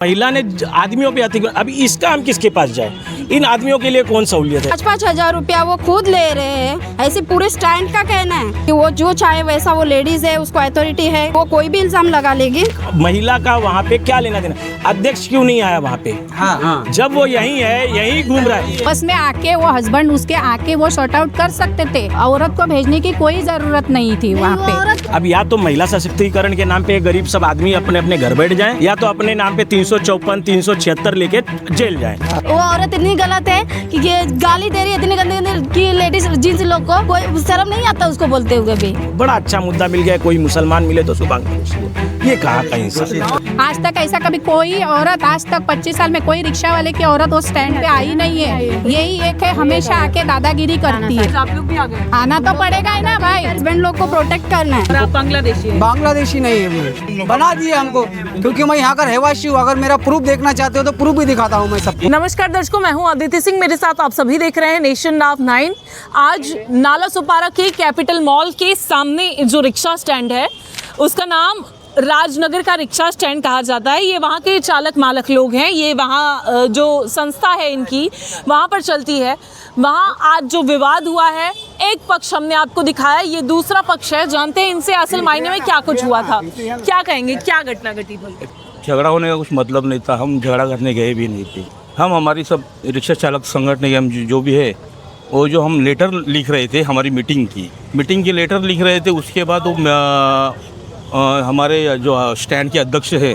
महिला ने आदमियों पे अतिक्रमण, अभी इसका हम किसके पास जाए? इन आदमियों के लिए कौन सहूलियत है? 5-5 हजार रुपया वो खुद ले रहे हैं। ऐसे पूरे स्टैंड का कहना है कि वो जो चाहे वैसा, वो लेडीज है, उसको अथॉरिटी है, वो कोई भी इल्जाम लगा लेगी। महिला का वहाँ पे क्या लेना देना? अध्यक्ष क्यों नहीं आया वहाँ पे? हाँ। जब वो यहीं है, यहीं घूम रहा है। बस में आके वो हस्बैंड उसके आके वो सॉर्ट आउट कर सकते थे। औरत को भेजने की कोई जरूरत नहीं थी वहाँ पे। अब या तो महिला सशक्तिकरण के नाम पे गरीब सब आदमी अपने अपने घर बैठ जाएं, या तो अपने नाम पे 354, 376 लेके जेल जाएं। वो औरत इतनी गलत है कि ये गाली दे रही है इतनी गंदी की लेडीज जींस लोग को, कोई शर्म नहीं आता उसको बोलते हुए भी। बड़ा अच्छा मुद्दा मिल गया, कोई मुसलमान मिले तो सुबह ये कहा कहीं से। आज तक ऐसा कभी कोई औरत, आज तक 25 साल में कोई रिक्शा वाले की औरत वो स्टैंड पे आई नहीं है। यही एक है, हमेशा आके दादागिरी करती है। आप लोग भी आ गए? आना तो पड़ेगा ही ना भाई। हस्बैंड लोग को प्रोटेक्ट करना है। आप बांग्लादेशी हैं? बांग्लादेशी नहीं है, वो बना दिए हमको, क्योंकि मैं यहाँ का रहवासी हूँ। अगर मेरा प्रूफ देखना चाहते हो तो प्रूफ भी दिखाता हूँ मैं सबको। नमस्कार दर्शकों, मैं हूं अदिति सिंह, मेरे साथ आप सभी देख रहे हैं नेशन नाव 9। आज नाला सुपारा के कैपिटल मॉल के सामने जो रिक्शा स्टैंड है उसका नाम राजनगर का रिक्शा स्टैंड कहा जाता है। ये वहाँ के चालक मालक लोग हैं, ये वहाँ जो संस्था है इनकी वहाँ पर चलती है। वहाँ आज जो विवाद हुआ है, एक पक्ष हमने आपको दिखाया, ये दूसरा पक्ष है। जानते हैं इनसे असल मायने में क्या कुछ हुआ था, क्या कहेंगे, क्या घटना घटी थी? झगड़ा होने का कुछ मतलब नहीं था, हम झगड़ा करने गए भी नहीं थे। हम हमारी सब रिक्शा चालक संगठन के हम जो भी है, वो जो हम लेटर लिख रहे थे हमारी मीटिंग की लेटर लिख रहे थे। उसके बाद वो हमारे जो स्टैंड के अध्यक्ष है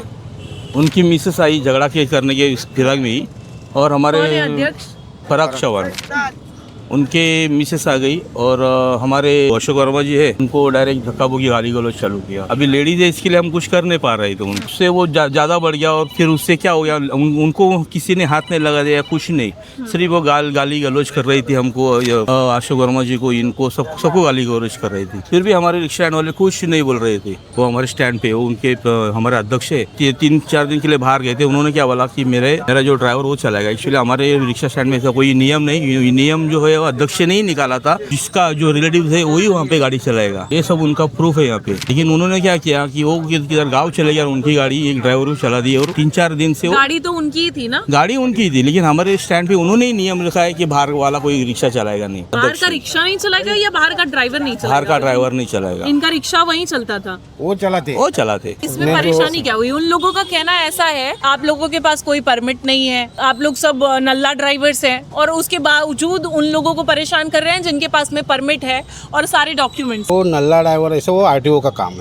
उनकी मिसेस आई झगड़ा के करने के फिराक में ही, और हमारे अध्यक्ष पराग चौहान उनके मिसेस आ गई, और हमारे अशोक वर्मा जी है उनको डायरेक्ट धक्का बुक्की गाली गलौज चालू किया। अभी लेडीज है, इसके लिए हम कुछ कर नहीं पा रहे थे। उनसे वो ज़्यादा बढ़ गया, और फिर उससे क्या हो गया, उनको किसी ने हाथ नहीं लगा दिया, कुछ नहीं, सिर्फ वो गाली गलौज कर रही थी हमको, अशोक वर्मा जी को, इनको सबको गाली गलौज कर रही थी। फिर भी हमारे रिक्शा स्टैंड वाले कुछ नहीं बोल रहे थे। वो हमारे स्टैंड पे उनके हमारे अध्यक्ष है 3-4 दिन के लिए बाहर गए थे। उन्होंने क्या बोला कि मेरा जो ड्राइवर वो चलाएगा। एक्चुअली हमारे रिक्शा स्टैंड में ऐसा कोई नियम नहीं, नियम जो है अध्यक्ष ने नहीं निकाला था, जिसका जो रिलेटिव है वही वहाँ पे गाड़ी चलाएगा। ये सब उनका प्रूफ है यहाँ पे। लेकिन उन्होंने क्या किया कि वो किधर गाँव चले गया, उनकी गाड़ी एक ड्राइवर को चला दी, और 3-4 दिन से गाड़ी तो उनकी थी ना? गाड़ी उनकी थी, लेकिन हमारे स्टैंड पे उन्होंने ही नियम रखा है कि बाहर वाला कोई रिक्शा चलाएगा नहीं। बाहर का रिक्शा नहीं चलाएगा या बाहर का ड्राइवर नहीं चलाएगा? बाहर का ड्राइवर नहीं चलाएगा। इनका रिक्शा वहीं चलता था, वो चलाते। इसमें परेशानी क्या हुई? उन लोगों का कहना ऐसा है, आप लोगों के पास कोई परमिट नहीं है, आप लोग सब नल्ला ड्राइवर्स हैं, और उसके बावजूद उन लोगों को परेशान कर रहे हैं जिनके पास में परमिट है और सारे डॉक्यूमेंट्स। वो नल्ला ड्राइवर ऐसे, वो आरटीओ का काम है।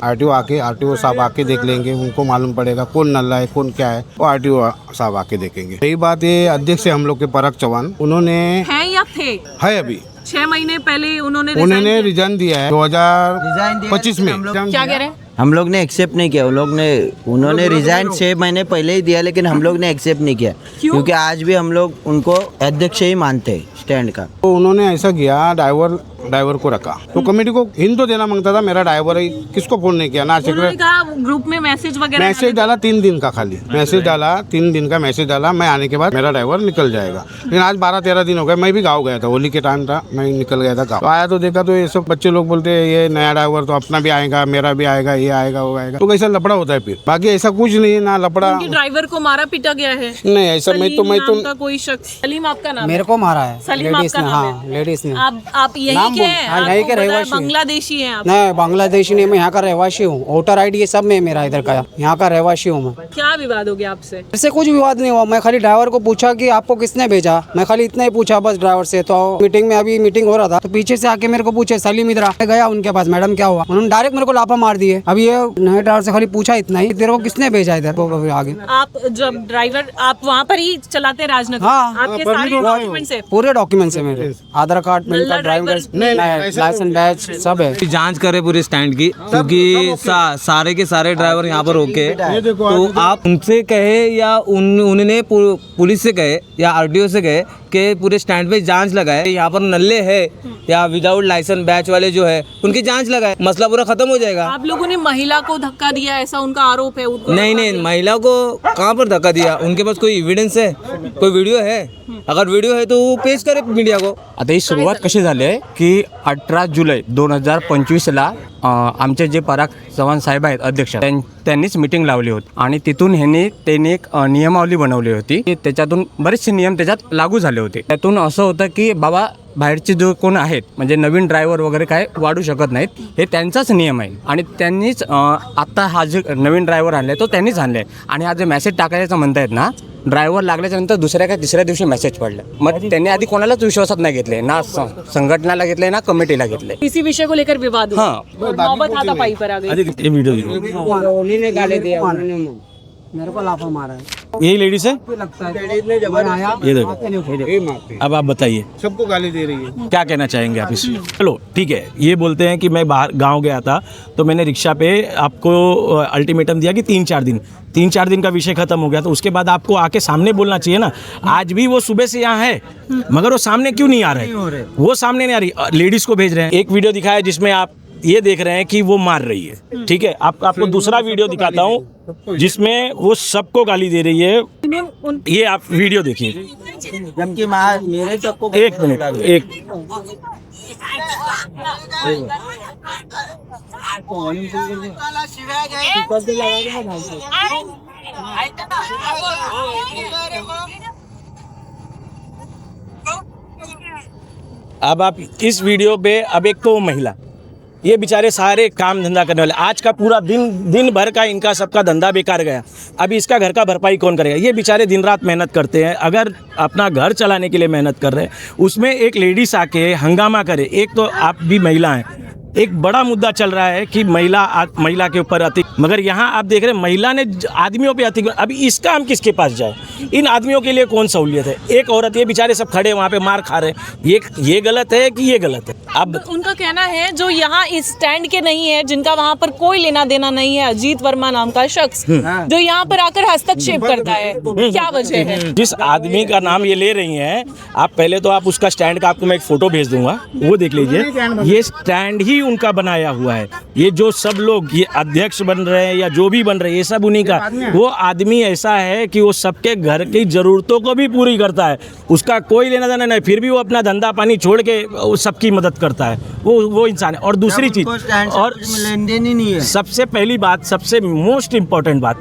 आरटीओ साहब आके देख लेंगे, उनको मालूम पड़ेगा कौन नल्ला है कौन क्या है, वो आरटीओ साहब आके देखेंगे। यही बात ये अध्यक्ष है हम लोग के पराग चौहान, उन्होंने हैं या थे? है अभी 6 महीने पहले उन्होंने रिजाइन दिया है 2025 में। क्या कह रहे हैं? हम लोग ने एक्सेप्ट नहीं किया, उन्होंने रिजाइन 6 महीने पहले ही दिया, लेकिन हम लोग ने एक्सेप्ट नहीं किया। क्योंकि आज भी हम लोग उनको अध्यक्ष ही मानते हैं स्टैंड का। तो उन्होंने ऐसा किया, ड्राइवर को रखा, तो कमेटी को हिंद तो देना मांगता था, मेरा ड्राइवर है, किसको फोन नहीं किया ना। उन्होंने कहा ग्रुप में मैसेज डाला 3 दिन का, खाली तीन दिन का मैसेज डाला, मैं आने के बाद मेरा ड्राइवर निकल जाएगा। लेकिन आज 12-13 दिन हो गए, मैं भी गाँव गया था, होली के टाइम था, मैं निकल गया था गाँव। तो आया तो देखा तो ये सब बच्चे लोग बोलते हैं ये नया ड्राइवर तो अपना भी आएगा, मेरा भी आएगा, ये आएगा वो आएगा, तो कैसा लफड़ा होता है फिर। बाकी ऐसा कुछ नहीं है ना, लफड़ा। ड्राइवर को मारा पीटा गया है? नहीं ऐसा, मैं तो कोई शख्स, सलीम आपका नाम? मेरे को मारा है सलीम आपका नाम है? लेडीज ने। आप यही के हैं? यही के रहवासी, बांग्लादेशी हैं आप? नहीं बांग्लादेशी नहीं, मैं यहाँ का रहवासी हूँ। वोटर ID ये सब में मेरा इधर का, यहाँ का रहवासी हूँ मैं। क्या विवाद हो गया आपसे? इससे कुछ विवाद नहीं हुआ, मैं खाली ड्राइवर को पूछा कि आपको किसने भेजा, मैं खाली इतना ही पूछा बस ड्राइवर से। तो मीटिंग में अभी मीटिंग हो रहा था, तो पीछे से आके मेरे को पूछे सलीम इधर गया उनके पास, मैडम क्या हुआ, उन्होंने डायरेक्ट मेरे को लाफा मार दिए। अभी ये नए ड्राइवर से खाली पूछा इतना ही, तेरे को किसने भेजा इधर आगे। आप जब ड्राइवर आप वहाँ पर ही चलाते राजनगर? हाँ, आपके सारे डॉक्यूमेंट्स है? पूरे डॉक्यूमेंट्स है मेरे, Aadhaar card, PAN card, driver licence, batch सब है। जांच करे पूरे स्टैंड की, क्योंकि सारे के सारे ड्राइवर यहाँ पर रोके, तो आप उनसे कहे या उन्होंने पुलिस से कहे या आरटीओ से कहे कि पूरे स्टैंड पे जांच लगाए, यहाँ पर नल्ले है या विदाउट लाइसेंस बैच वाले जो है उनकी जांच लगाए, मसला पूरा खत्म हो जाएगा। आप लोगों ने महिला को धक्का दिया ऐसा उनका आरोप है? नहीं, महिला को कहाँ पर धक्का दिया? उनके पास कोई एविडेंस है, कोई वीडियो है? अगर वीडियो है तो वो पेश करे मीडिया को। आता ही सुरुवात कशी झाली आहे की 18 जुलै 2025ला आमचे जे पराग चव्हाण साहेब आहेत अध्यक्ष, त्यांनीच मीटिंग लावली होती आणि तिथून त्यांनी एक नियमावली बनवली होती की त्याच्यातून बरेचसे नियम त्याच्यात लागू झाले होते. त्यातून असं होतं की बाबा बाहेरचे जो कोण आहेत म्हणजे नवीन ड्रायव्हर वगैरे काय वाढू शकत नाहीत, हे त्यांचाच नियम आहे. आणि त्यांनीच आत्ता हा जे नवीन ड्रायव्हर आणले तो त्यांनीच आणले. आणि हा जे मेसेज टाकायचं म्हणतायत ना, ड्रायव्हर लागल्याच्या नंतर दुसऱ्या का तिसऱ्या दिवशी मेसेज पडले. मग त्यांनी आधी कोणालाच विश्वासात नाही घेतले, ना संघटनाला घेतले ना कमिटीला घेतले. इसी विषय को लेकर विवाद हुआ और नौबत हाथापाई पर आ गई. ये वीडियो उन्हीं ने गाली दिया, उन्होंने मेरे को लाफा मारा है. यही लेडीज है, लगता है ये देखो. अब आप बताइए सबको गाली दे रही है. क्या कहना चाहेंगे आप इस? चलो ठीक है, ये बोलते हैं कि मैं बाहर गांव गया था तो मैंने रिक्शा पे आपको अल्टीमेटम दिया कि 3-4 दिन का विषय खत्म हो गया, तो उसके बाद आपको आके सामने बोलना चाहिए ना. आज भी वो सुबह से यहाँ है मगर वो सामने क्यों नहीं आ रहे? वो सामने नहीं आ रही, लेडीज को भेज रहे हैं. एक वीडियो दिखाया जिसमें आप ये देख रहे हैं कि वो मार रही है, ठीक है. आपको दूसरा वीडियो दिखाता हूँ जिसमें वो सबको गाली दे रही है. ये आप वीडियो देखिए. जबकि मेरे सबको एक मिनट, एक अब आप इस वीडियो पे, अब एक तो महिला, ये बेचारे सारे काम धंधा करने वाले, आज का पूरा दिन भर का इनका सबका धंधा बेकार गया. अभी इसका घर का भरपाई कौन करेगा? ये बेचारे दिन रात मेहनत करते हैं, अगर अपना घर चलाने के लिए मेहनत कर रहे हैं, उसमें एक लेडीज आके हंगामा करे. एक तो आप भी महिला हैं, एक बड़ा मुद्दा चल रहा है कि महिला के ऊपर अति, मगर यहाँ आप देख रहे हैं महिला ने आदमियों पे अति. अभी इसका हम किसके पास जाए? इन आदमियों के लिए कौन सहूलियत है? एक औरत, ये बेचारे सब खड़े वहाँ पे मार खा रहे हैं. ये गलत है कि ये गलत है? अब उनका कहना है जो यहाँ इस स्टैंड के नहीं है, जिनका वहाँ पर कोई लेना देना नहीं है, अजीत वर्मा नाम का शख्स जो यहाँ पर आकर हस्तक्षेप करता है, क्या वजह है? जिस आदमी का नाम ये ले रही हैं, आप पहले तो आप उसका स्टैंड का आपको मैं एक फोटो भेज दूंगा, वो देख लीजिए. ये स्टैंड ही उनका बनाया हुआ है. ये जो सब लोग ये अध्यक्ष बन रहे हैं या जो भी बन रहे हैं, ये सब उन्हीं का. वो आदमी ऐसा है कि वो सबके घर की जरूरतों को भी पूरी करता है, उसका कोई लेना देना नहीं, फिर भी वो अपना धंधा पानी छोड़ के सबकी मदद करता है. वो इंसान है. और दूसरी चीज, और लेन देन ही नहीं है. सबसे पहली बात, सबसे मोस्ट इम्पोर्टेंट बात,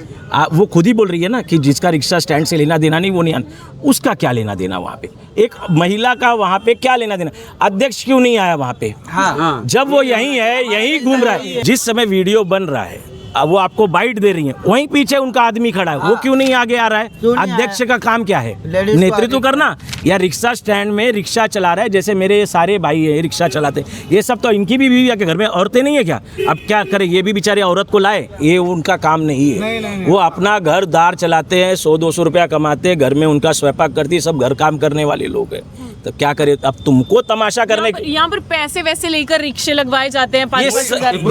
वो खुद ही बोल रही है ना कि जिसका रिक्शा स्टैंड से लेना देना नहीं, वो नहीं आना. उसका क्या लेना देना वहाँ पे? एक महिला का वहाँ पे क्या लेना देना? अध्यक्ष क्यों नहीं आया वहाँ पे? हाँ. जब वो यहीं है, यहीं घूम रहा है. जिस समय वीडियो बन रहा है, अब वो आपको बाइट दे रही है, वहीं पीछे उनका आदमी खड़ा है. वो क्यों नहीं आगे आ रहा है? अध्यक्ष का काम क्या है? नेतृत्व करना, या रिक्शा स्टैंड में रिक्शा चला रहा है? जैसे मेरे ये सारे भाई है रिक्शा चलाते, ये सब तो इनकी भी बीवी के घर में औरतें नहीं है क्या? अब क्या करें? ये भी बेचारे औरत को लाए, ये उनका काम नहीं है. वो अपना घर दार चलाते हैं, 100-200 रुपया कमाते हैं, घर में उनका स्वयंपाक करती है, सब घर काम करने वाले लोग हैं. तो क्या करे? अब तुमको तमाशा करने, यहाँ पर पैसे वैसे लेकर रिक्शे लगवाए जाते हैं.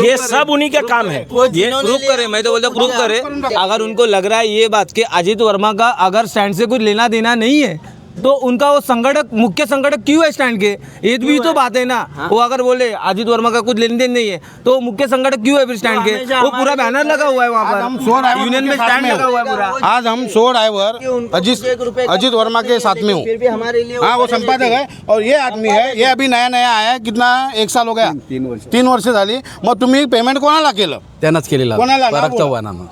ये सब उन्हीं का काम है. ये प्रूफ करे, मैं तो बोलता प्रूफ करे. अगर उनको लग रहा है ये बात कि अजीत वर्मा का अगर स्टैंड से कुछ लेना देना नहीं है, तो उनका वो संगठक, मुख्य संगठक क्यों है स्टैंड के? ये भी तो बात है ना. वो अगर बोले अजीत वर्मा का कुछ लेन देन नहीं है, तो मुख्य संगठक क्यों है फिर स्टैंड के? वो पूरा बैनर लगा हुआ है वहाँ पर, यूनियन में स्टैंड लगा हुआ है पूरा. आज हम 100 ड्राइवर अजीत वर्मा के साथ में हूँ. हाँ, वो संपादक है और ये आदमी है, ये अभी नया आया है. कितना 1 साल हो गया? 3 वर्ष झाली. मग तुम्ही पेमेंट कोणाला केलं? त्यांनाच केलेला, कोणाला? पराग चव्हाणांना.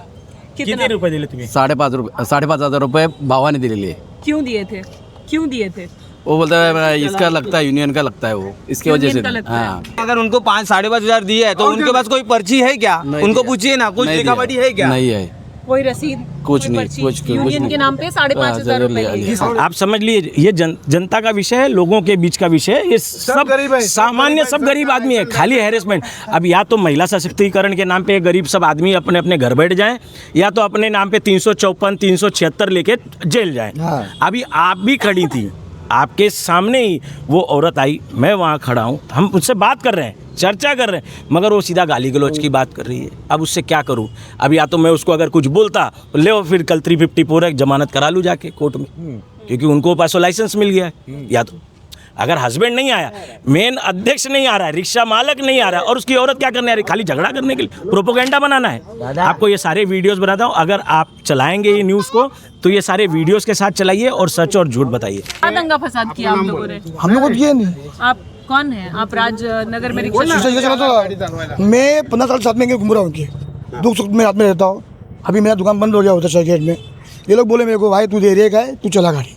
कितने रुपए दिले तुम्ही? 5,500 रुपये भावाने दिलेली आहे. क्यों दिए थे? क्यों दिए थे? वो बोलता है इसका लगता है, यूनियन का लगता है, वो इसकी वजह से. हाँ. अगर उनको 5-5.5 हज़ार दिए है तो उनके पास कोई पर्ची है क्या? उनको पूछिए ना, कुछ लिखावटी है क्या? नहीं है, कोई रसीद, कुछ नहीं, कुछ यूनियन के नाम पे 5,500 रुपए. आप समझ लीजिए, ये जनता का विषय है, लोगों के बीच का विषय है. ये सब सामान्य, सब गरीब आदमी है. खाली हैरेसमेंट. अब या तो महिला सशक्तिकरण के नाम पे गरीब सब आदमी अपने अपने घर बैठ जाएं, या तो अपने नाम पे 354, 376 लेके जेल जाएं. अभी आप भी खड़ी थी, आपके सामने ही वो औरत आई, मैं वहाँ खड़ा हूँ, हम उससे बात कर रहे हैं, चर्चा कर रहे हैं, मगर वो सीधा गाली गलौज की बात कर रही है. अब उससे क्या करूँ? अब या तो मैं उसको अगर कुछ बोलता, ले फिर कल 354 एक जमानत करा लूँ जाके कोर्ट में, क्योंकि उनको पास लाइसेंस मिल गया है. या तो अगर हस्बैंड नहीं आया, मेन अध्यक्ष नहीं आ रहा है, रिक्शा मालक नहीं आ रहा है, और उसकी औरत क्या करने आ रही? खाली झगड़ा करने के लिए, प्रोपोगेंडा बनाना है. आपको ये सारे वीडियोस बनाता हूँ, अगर आप चलाएंगे ये न्यूज़ को तो ये सारे वीडियोस के साथ चलाइए और सच और झूठ बताइए. क्या दंगा फसाद किया आप लोगों ने? हम लोग को किया नहीं. आप कौन है? आप राजनगर में रिक्शा मैं 15 साल साथ में घूम रहा हूँ, दुख सुख में साथ में रहता हूँ. अभी मेरा दुकान बंद हो गया उधर गेट में। ये लोग बोले मेरे को भाई तू दे रही है तू चला गाड़ी,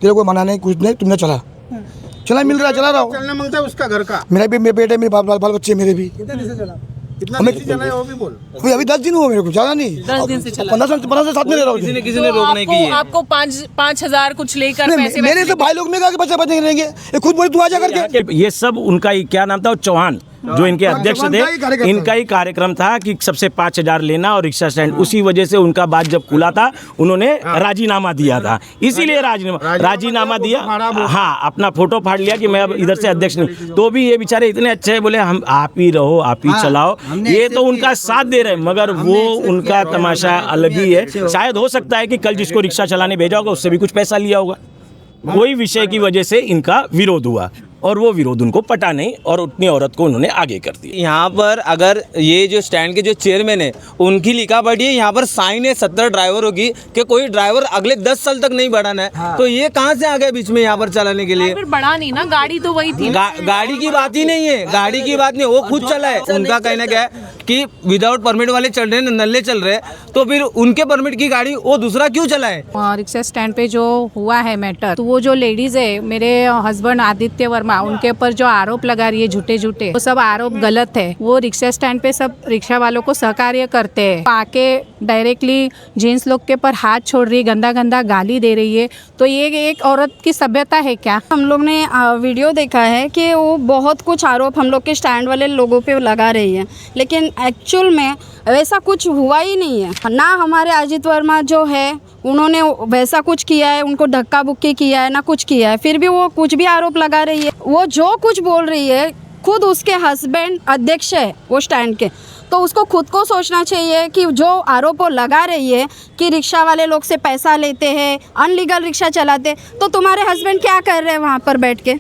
तेरे को मना नहीं कुछ नहीं, तुमने चला मिल रहा चला रहा हूँ। चलना मिलता है उसका घर का। मेरा भी मेरे बेटे मेरे बाल बच्चे मेरे भी। अभी 10 दिन हुआ मेरे को, ज़्यादा नहीं, 10 दिन से चला। 15 से साथ में रह रहा हूँ। किसी ने रोक नहीं की है। आपको 5,000 कुछ लेकर पैसे मेरे से भाई लोग ने कहा कि बच्चा बच्चे रहेंगे, ये खुद बोले तू आ जा करके। ये सब उनका ही क्या नाम था, चौहान जो इनके अध्यक्ष थे, इनका ही कार्यक्रम था कि सबसे 5,000 लेना और रिक्शा स्टैंड। उसी वजह से उनका बात जब खुला था उन्होंने राजीनामा दिया था, इसीलिए राजीनामा दिया। हाँ, अपना फोटो फाड़ लिया कि मैं अब इधर से अध्यक्ष नहीं। तो भी ये बेचारे इतने अच्छे हैं, बोले हम आप ही रहो, आप ही चलाओ। ये तो उनका साथ दे रहे हैं, मगर वो उनका तमाशा अलग ही है। शायद हो सकता है कि कल जिसको रिक्शा चलाने भेजा होगा उससे भी कुछ पैसा लिया होगा। वही विषय की वजह से इनका विरोध हुआ और वो विरोध उनको पटा नहीं और उतनी औरत को उन्होंने आगे कर दिया। यहाँ पर अगर ये जो स्टैंड के जो चेयरमैन है उनकी लिखा पड़ी है, यहाँ पर साइन है 70 ड्राइवरों की कि कोई ड्राइवर अगले 10 साल तक नहीं बढ़ाना है। तो ये कहाँ से आ गए बीच में यहाँ पर चलाने के लिए? फिर बढ़ा नहीं ना, गाड़ी तो वही थी। गाड़ी की बात ही नहीं है, गाड़ी की बात नहीं, वो खुद चला है। उनका कहना क्या है कि विदाउट परमिट वाले चल रहे हैं, नल्ले चल रहे हैं, तो फिर उनके परमिट की गाड़ी वो दूसरा क्यों चलाए? रिक्शा स्टैंड पे जो हुआ है मैटर, तो वो जो लेडीज है, मेरे हस्बैंड आदित्य वर्मा, उनके ऊपर जो आरोप लगा रही है झूठे वो सब आरोप गलत है। वो रिक्शा स्टैंड पे सब रिक्शा वालों को सहकार्य करते हैं, आके डायरेक्टली जेंट्स लोग के ऊपर हाथ छोड़ रही है, गंदा गाली दे रही है। तो ये एक औरत की सभ्यता है क्या? हम लोग ने वीडियो देखा है कि वो बहुत कुछ आरोप हम लोग के स्टैंड वाले लोगों पे लगा रही है, लेकिन एक्चुअल में वैसा कुछ हुआ ही नहीं है। ना हमारे अजित वर्मा जो है उन्होंने वैसा कुछ किया है, उनको धक्का बुक्की किया है, ना कुछ किया है, फिर भी वो कुछ भी आरोप लगा रही है। वो जो कुछ बोल रही है, खुद उसके हस्बैंड अध्यक्ष है वो स्टैंड के, तो उसको खुद को सोचना चाहिए कि जो आरोप वो लगा रही है कि रिक्शा वाले लोग से पैसा लेते हैं, अनलीगल रिक्शा चलाते, तो तुम्हारे हस्बैंड क्या कर रहे हैं वहाँ पर बैठ के?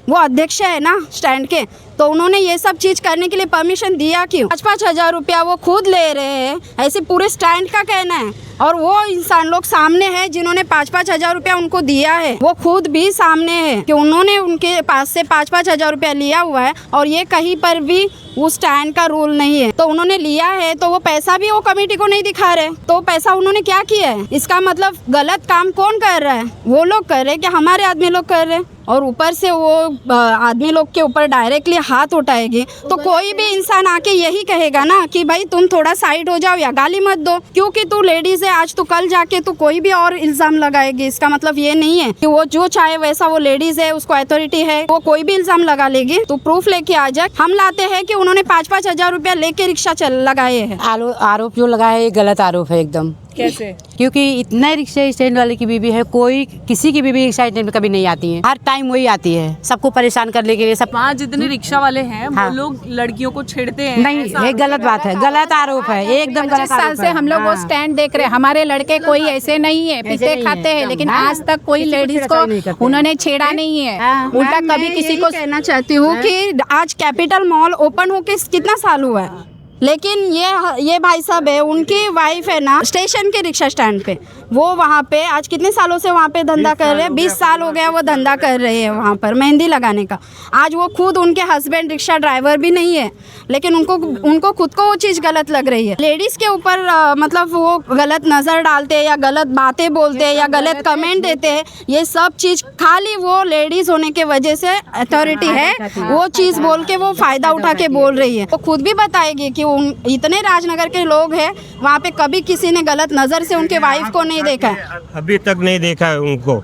वो अध्यक्ष है ना स्टैंड के, तो उन्होंने ये सब चीज़ करने के लिए परमिशन दिया क्यों? 5-5 हज़ार रुपया वो खुद ले रहे हैं, ऐसे पूरे स्टैंड का कहना है। और वो इंसान लोग सामने हैं जिन्होंने 5-5 हज़ार रुपया उनको दिया है, वो खुद भी सामने है कि उन्होंने उनके पास से 5-5 हज़ार रुपया लिया हुआ है और ये कहीं पर भी उस स्टैंड का रूल नहीं है। तो उन्होंने लिया है तो वो पैसा भी वो कमेटी को नहीं दिखा रहे, तो पैसा उन्होंने क्या किया है? इसका मतलब गलत काम कौन कर रहा है? वो लोग कर रहे हैं कि हमारे आदमी लोग कर रहे हैं, और ऊपर से वो आदमी लोग के ऊपर डायरेक्टली हाथ उठाएगी। तो कोई भी इंसान आके यही कहेगा ना कि भाई तुम थोड़ा साइड हो जाओ या गाली मत दो, क्योंकि तू लेडीज है, आज तो कल जाके तू कोई भी और इल्जाम लगाएगी। इसका मतलब ये नहीं है कि वो जो चाहे वैसा, वो लेडीज है, उसको अथॉरिटी है, वो कोई भी इल्जाम लगा लेगी। तो प्रूफ लेके आ जाए। हम लाते हैं कि उन्होंने 5-5 हज़ार रुपया लेके रिक्शा लगाए हैं। आरोप जो लगाए है गलत आरोप है एकदम। कैसे? क्योंकि इतना रिक्शा स्टैंड वाले की बीवी है, कोई किसी की बीवी रिक्शा स्टैंड में कभी नहीं आती है, हर टाइम वही आती है सबको परेशान करने के लिए। सब वहाँ जितने रिक्शा वाले हैं वो लोग लड़कियों को छेड़ते हैं। नहीं, ये गलत बात है, गलत आरोप है, एकदम गलत। 25 साल से हम लोग वो स्टैंड देख रहे हैं, हमारे लड़के कोई ऐसे नहीं है, पीते खाते हैं, लेकिन आज तक कोई लेडीज को उन्होंने छेड़ा नहीं है। उल्टा कभी किसी को कहना चाहती हूँ कि आज कैपिटल मॉल ओपन होके कितना साल हुआ है, लेकिन ये भाई साहब है, उनकी वाइफ है ना स्टेशन के रिक्शा स्टैंड पे, वो वहाँ पे आज कितने सालों से वहाँ पे धंधा कर रहे हैं? 20 साल हो गया वो धंधा कर रहे हैं वहाँ पर मेहंदी लगाने का। आज वो खुद, उनके हस्बैंड रिक्शा ड्राइवर भी नहीं है, लेकिन उनको खुद को वो चीज़ गलत लग रही है। लेडीज़ के ऊपर मतलब वो गलत नज़र डालते हैं या गलत बातें बोलते हैं या गलत कमेंट देते हैं, ये सब चीज़ खाली वो लेडीज़ होने के वजह से अथॉरिटी है, वो चीज़ बोल के वो फ़ायदा उठा के बोल रही है। वो खुद भी बताएगी कि इतने राजनगर के लोग हैं, वहाँ पे कभी किसी ने गलत नज़र से उनके वाइफ को नहीं देखा है, अभी तक नहीं देखा है उनको।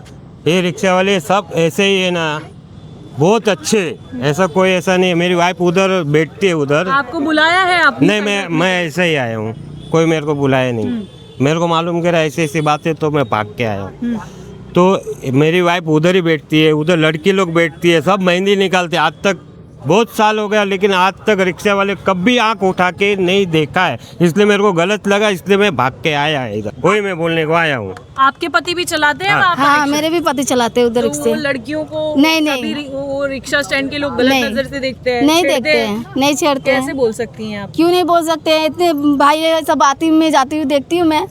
ये रिक्शा वाले सब ऐसे ही है ना, बहुत अच्छे, ऐसा कोई ऐसा नहीं है। मेरी वाइफ उधर बैठती है उधर। आपको बुलाया है आपने? नहीं, मैं ऐसे ही आया हूँ, कोई मेरे को बुलाया नहीं। मेरे को मालूम करा ऐसी ऐसी बातें, तो मैं भाग के आया हूँ। तो मेरी वाइफ उधर ही बैठती है, उधर लड़की लोग बैठती है, सब मेहंदी निकालते। आज तक बहुत साल हो गया, लेकिन आज तक रिक्शा वाले कभी आंख उठा के नहीं देखा है, इसलिए मेरे को गलत लगा, इसलिए मैं भाग के आया है इधर। वही मैं बोलने को आया हूँ। आपके पति भी चलाते हैं? हाँ, मेरे भी पति चलाते हैं उधर तो रिक्शे। वो लड़कियों को नहीं, वो रिक्शा स्टैंड के लोग गलत नजर से देखते हैं? नहीं देखते हैं, नहीं छेड़ते हैं। कैसे बोल सकती हैं आप? क्यों नहीं बोल सकते हैं? इतने भाई सब आती में जाती हुई देखती हूँ मैं।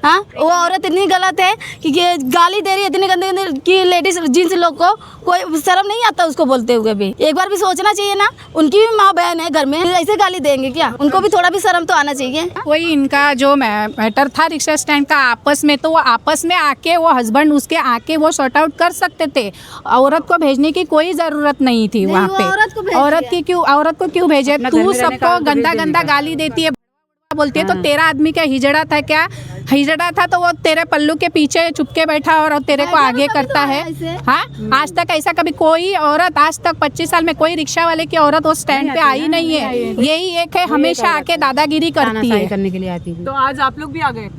हाँ, वो औरत इतनी गलत है कि ये गाली दे रही है इतनी गंदे गंदे कि लेडीज जींस लोग को कोई शर्म नहीं आता उसको बोलते हुए भी। एक बार भी सोचना चाहिए ना, उनकी भी माँ बहन है घर में, ऐसे गाली देंगे क्या? उनको भी थोड़ा भी शर्म तो आना चाहिए। कोई इनका जो मैटर था रिक्शा स्टैंड का आपस में, तो वो आपस में आके वो हस्बैंड उसके आके वो सॉर्ट आउट कर सकते थे। औरत को भेजने की कोई जरूरत नहीं थी वहाँ पे। औरत को क्यों भेजे? तू सबको गंदा गंदा गाली देती है, बोलती है, तो तेरा आदमी क्या हिजड़ा था? क्या हिजड़ा था तो वो तेरे पल्लू के पीछे चुपके बैठा और तेरे को आगे करता है। हाँ, आज तक ऐसा कभी कोई औरत, आज तक 25 साल में कोई रिक्शा वाले की औरत वो स्टैंड पे आई नहीं है। यही एक है, हमेशा आके दादागिरी करती है, करने के लिए आती है। तो आज आप लोग भी आ गए?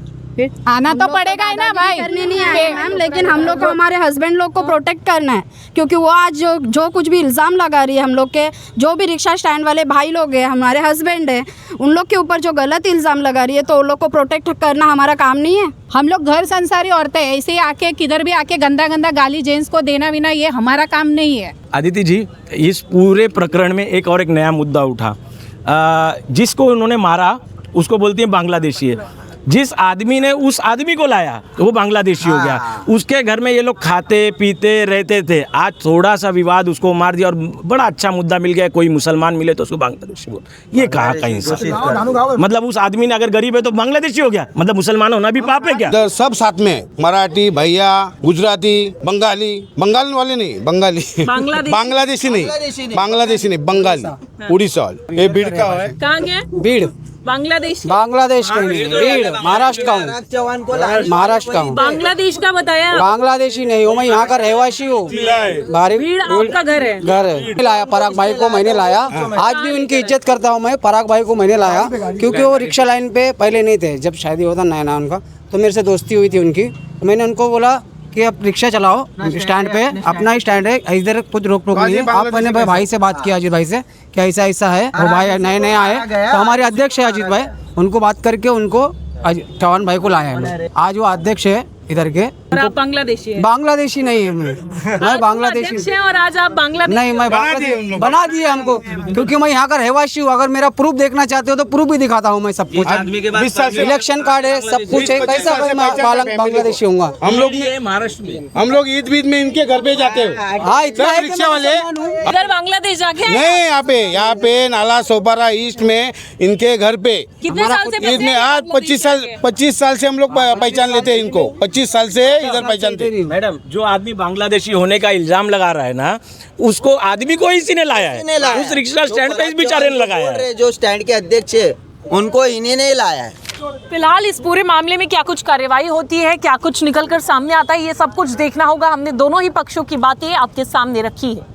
आना तो पड़ेगा ही ना भाई। करने नहीं आए मैम, लेकिन हम लोग को हमारे हस्बैंड लोग को प्रोटेक्ट करना है, क्योंकि वो आज जो कुछ भी इल्ज़ाम लगा रही है हम लोग के, जो भी रिक्शा स्टैंड वाले भाई लोग हैं, हमारे हस्बैंड है, उन लोग के ऊपर जो गलत इल्ज़ाम लगा रही है, तो उन लोग को प्रोटेक्ट करना हमारा काम नहीं है। हम लोग घर संसारी औरतें ऐसे ही आके किधर भी आके गंदा गंदा गाली जेंट्स को देना बिना, ये हमारा काम नहीं है। आदिति जी, इस पूरे प्रकरण में एक और एक नया मुद्दा उठा। जिसको उन्होंने मारा उसको बोलती है बांग्लादेशी है। जिस आदमी ने उस आदमी को लाया वो बांग्लादेशी हो गया। उसके घर में ये लोग खाते पीते रहते थे। आज थोड़ा सा विवाद, उसको मार दिया और बड़ा अच्छा मुद्दा मिल गया, कोई मुसलमान मिले तो उसको बांग्लादेशी बोल। ये कहा कहीं से? मतलब उस आदमी ने अगर गरीब है तो बांग्लादेशी हो गया, मतलब मुसलमान होना भी पाप है क्या? सब साथ में, मराठी भैया, गुजराती, बंगाली, बंगाल वाले नहीं, बंगाली, बांग्लादेशी नहीं, बंगाली, उड़ीसा। ये भीड़ का है। कहाँ गए? भीड़ बांग्लादेश का नहीं, भीड़ महाराष्ट्र का हूँ, महाराष्ट्र का हूँ। बांग्लादेश का बताया? बांग्लादेशी नहीं हूँ, मैं यहाँ का रहवासी हूँ। भीड़ आपका घर है? घर है। लाया पराग भाई को मैंने लाया, आज भी उनकी इज्जत करता हूँ मैं। पराग भाई को मैंने लाया क्योंकि वो रिक्शा लाइन पे पहले नहीं थे। जब शादी होता नया उनका, तो मेरे से दोस्ती हुई थी उनकी। मैंने उनको बोला कि आप रिक्शा चलाओ स्टैंड पे, अपना ही स्टैंड है, इधर कुछ रोक टोक नहीं है। आप मैंने भाई से बात किया, अजीत भाई से, कि ऐसा ऐसा है। वो भाई नए आए, तो हमारे अध्यक्ष है अजीत भाई, उनको बात करके उनको चौहान भाई को लाया है। आज वो अध्यक्ष है इधर के। और आप बांग्लादेशी हैं? बांग्लादेशी नहीं है मैं बांग्लादेशी और आज आप बांग्लादेश नहीं, मैं बांग्लादेश बना दिए हमको, क्योंकि मैं यहाँ का रहवासी हूँ। अगर मेरा प्रूफ देखना चाहते हो तो प्रूफ भी दिखाता हूँ मैं, सब कुछ, इलेक्शन कार्ड है, सब कुछ है। कैसा मैं बांग्लादेशी हूँ? हम लोग महाराष्ट्र में, हम लोग ईद में इनके घर पे जाते हैं। हाँ, इतना रिक्शा वाले इधर बांग्लादेश जाके नहीं, यहाँ पे नाला सोपारा ईस्ट में इनके घर पे कितने साल से? ईद में आज 25 साल से हम लोग पहचान लेते हैं इनको। 25 साल से इधर पहचानते। मैडम, जो आदमी बांग्लादेशी होने का इल्जाम लगा रहा है ना, उसको आदमी को इसी ने लाया है, उस रिक्शा स्टैंड पे इस बेचारे ने लगाया है। जो स्टैंड के अध्यक्ष है उनको इन्हीं ने लाया है। फिलहाल इस पूरे मामले में क्या कुछ कार्रवाई होती है, क्या कुछ निकल कर सामने आता है, ये सब कुछ देखना होगा। हमने दोनों ही पक्षों की बातें आपके सामने रखी है।